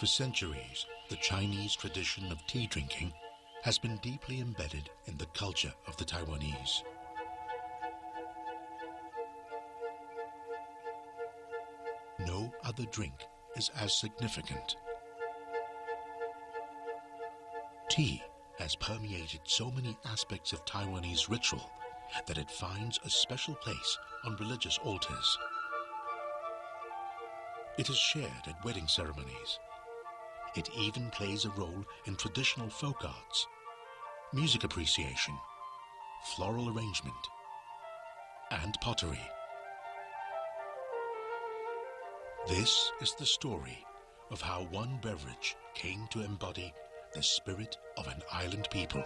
For centuries, the Chinese tradition of tea drinking has been deeply embedded in the culture of the Taiwanese. No other drink is as significant. Tea has permeated so many aspects of Taiwanese ritual that it finds a special place on religious altars. It is shared at wedding ceremonies. It even plays a role in traditional folk arts, music appreciation, floral arrangement, and pottery. This is the story of how one beverage came to embody the spirit of an island people.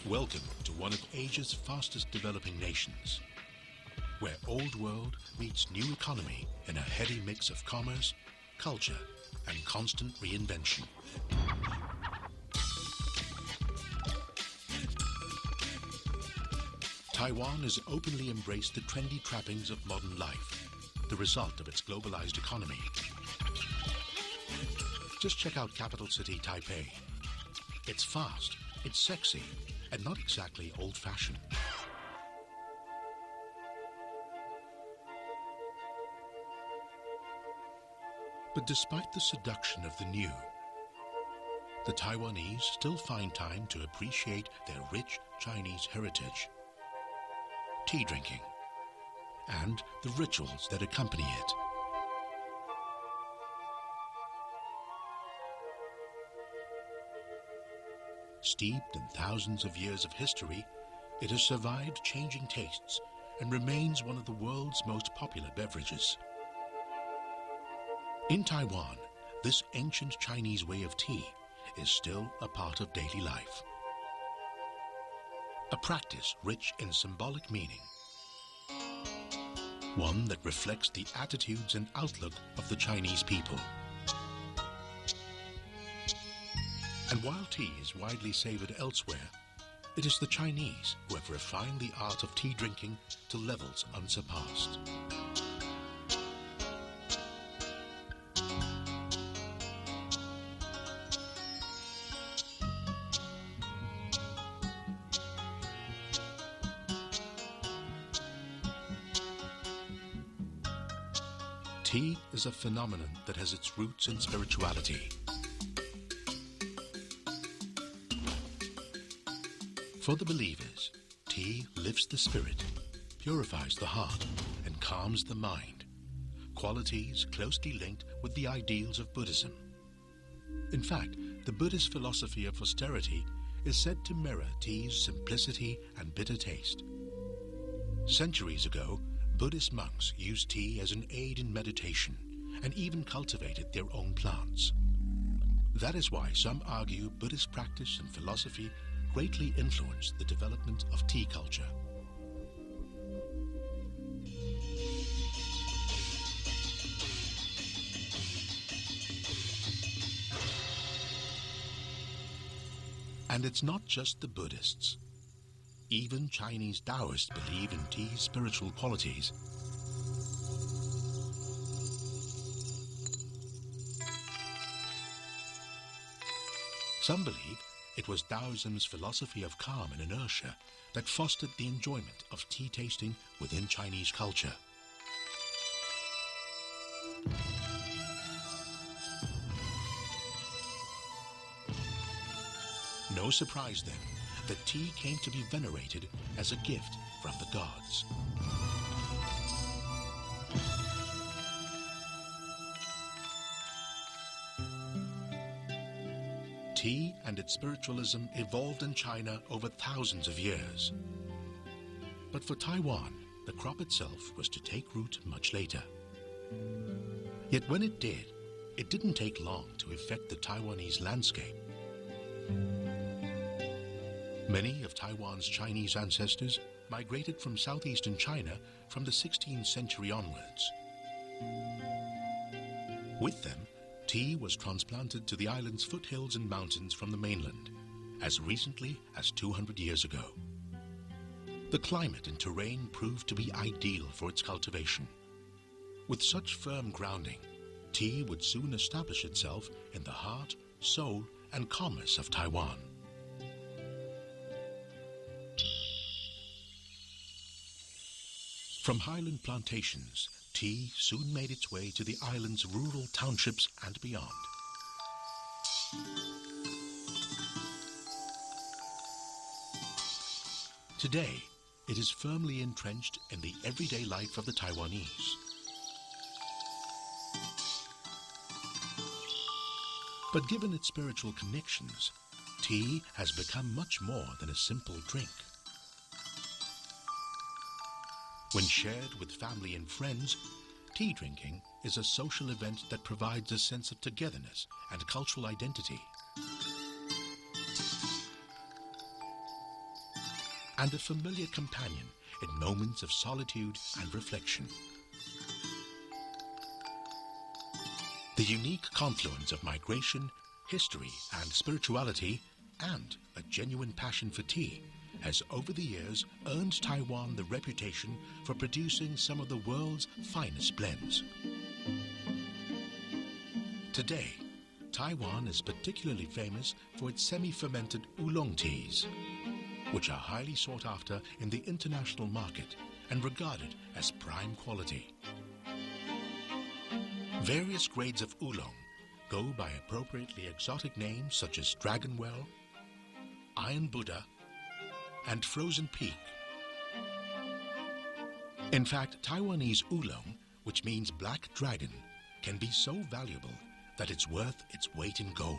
Welcome to one of Asia's fastest developing nations, where old world meets new economy in a heady mix of commerce, culture, and constant reinvention. Taiwan has openly embraced the trendy trappings of modern life, the result of its globalized economy. Just check out capital city Taipei. It's fast, it's sexy, and not exactly old-fashioned. But despite the seduction of the new, the Taiwanese still find time to appreciate their rich Chinese heritage, tea drinking, and the rituals that accompany it. Steeped in thousands of years of history, it has survived changing tastes and remains one of the world's most popular beverages. In Taiwan, this ancient Chinese way of tea is still a part of daily life. A practice rich in symbolic meaning. One that reflects the attitudes and outlook of the Chinese people. And while tea is widely savored elsewhere, it is the Chinese who have refined the art of tea drinking to levels unsurpassed. Tea is a phenomenon that has its roots in spirituality. For the believers, tea lifts the spirit, purifies the heart, and calms the mind, qualities closely linked with the ideals of Buddhism. In fact, the Buddhist philosophy of austerity is said to mirror tea's simplicity and bitter taste. Centuries ago, Buddhist monks used tea as an aid in meditation and even cultivated their own plants. That is why some argue Buddhist practice and philosophy greatly influenced the development of tea culture. And it's not just the Buddhists. Even Chinese Taoists believe in tea's spiritual qualities. Some believe it was Taoism's philosophy of calm and inertia that fostered the enjoyment of tea tasting within Chinese culture. No surprise then that tea came to be venerated as a gift from the gods. Tea and its spiritualism evolved in China over thousands of years. But for Taiwan, the crop itself was to take root much later. Yet when it did, it didn't take long to affect the Taiwanese landscape. Many of Taiwan's Chinese ancestors migrated from southeastern China from the 16th century onwards. With them, tea was transplanted to the island's foothills and mountains from the mainland, as recently as 200 years ago. The climate and terrain proved to be ideal for its cultivation. With such firm grounding, tea would soon establish itself in the heart, soul, and commerce of Taiwan. From highland plantations, tea soon made its way to the island's rural townships and beyond. Today, it is firmly entrenched in the everyday life of the Taiwanese. But given its spiritual connections, tea has become much more than a simple drink. When shared with family and friends, tea drinking is a social event that provides a sense of togetherness and cultural identity, and a familiar companion in moments of solitude and reflection. The unique confluence of migration, history, and spirituality, and a genuine passion for tea has over the years earned Taiwan the reputation for producing some of the world's finest blends. Today, Taiwan is particularly famous for its semi-fermented oolong teas, which are highly sought after in the international market and regarded as prime quality. Various grades of oolong go by appropriately exotic names such as Dragonwell, Iron Buddha, and Frozen Peak. In fact, Taiwanese oolong, which means black dragon, can be so valuable that it's worth its weight in gold.